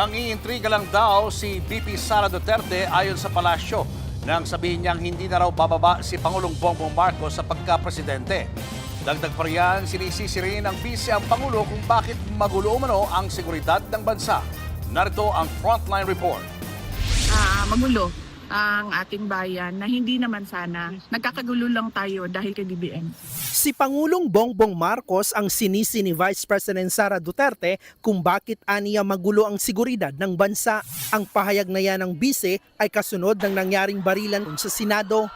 Nangiintriga lang daw si VP Sara Duterte ayon sa palasyo nang sabihin niyang hindi na raw bababa si Pangulong Bongbong Marcos sa pagka-presidente. Dagdag pa riyan, sinisisi rin ng vice ang Pangulo kung bakit magulo umano ang seguridad ng bansa. Narito ang Frontline Report. Magulo ang ating bayan na hindi naman sana. Nagkakagulo lang tayo dahil kay BBM. Si Pangulong Bongbong Marcos ang sinisi ni Vice President Sara Duterte kung bakit aniya magulo ang seguridad ng bansa. Ang pahayag na yan ng bise ay kasunod ng nangyaring barilan sa Senado.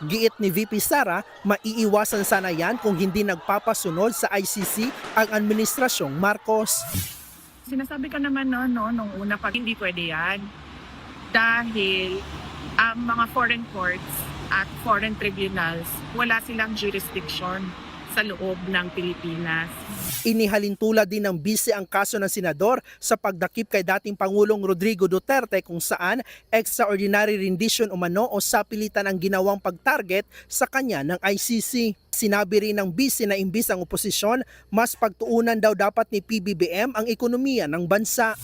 Giit ni VP Sara, maiiwasan sana yan kung hindi nagpapasunod sa ICC ang administrasyong Marcos. Sinasabi ko naman nung una pag hindi pwede yan. Dahil ang mga foreign courts at foreign tribunals, wala silang jurisdiction sa loob ng Pilipinas. Inihalintulad din ng bise ang kaso ng senador sa pagdakip kay dating Pangulong Rodrigo Duterte kung saan extraordinary rendition umano o sapilitan ang ginawang pagtarget sa kanya ng ICC. Sinabi rin ng bise na imbis ang oposisyon, mas pagtuunan daw dapat ni PBBM ang ekonomiya ng bansa.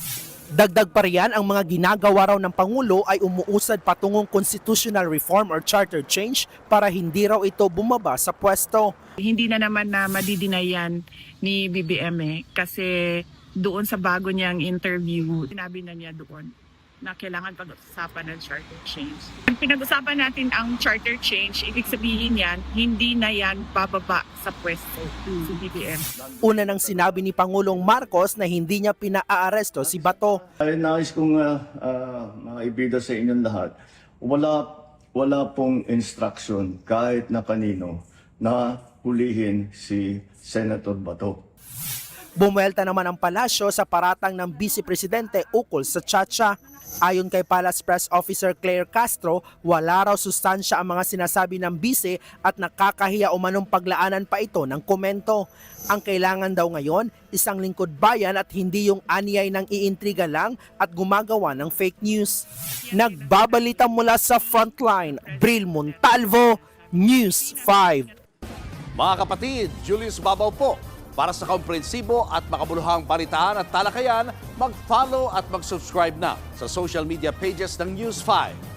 Dagdag pa riyan, ang mga ginagawa raw ng Pangulo ay umuusad patungong constitutional reform or charter change para hindi raw ito bumaba sa pwesto. Hindi na naman na madidinayan ni BBM kasi doon sa bago niyang interview, sinabi na niya doon na kailangan pag-usapan ng charter change. Ang pinag-usapan natin ang charter change, ibig sabihin yan, hindi na yan bababa sa pwesto si BBM. Una nang sinabi ni Pangulong Marcos na hindi niya pinaaresto si Bato. Ay, nais kong maibida sa inyong lahat, wala pong instruction kahit na kanino na hulihin si Senator Bato. Bumuelta naman ang palasyo sa paratang ng Vice Presidente ukol sa Chacha. Ayon kay Palace Press Officer Claire Castro, wala raw sustansya ang mga sinasabi ng bise at nakakahiya umanong paglaanan pa ito ng komento. Ang kailangan daw ngayon, isang lingkod bayan at hindi yung anyay ng iintriga lang at gumagawa ng fake news. Nagbabalita mula sa Frontline, Bril Montalvo, News 5. Mga kapatid, Julius Babaw po. Para sa komprehensibo at makabuluhang balitaan at talakayan, mag-follow at mag-subscribe na sa social media pages ng News 5.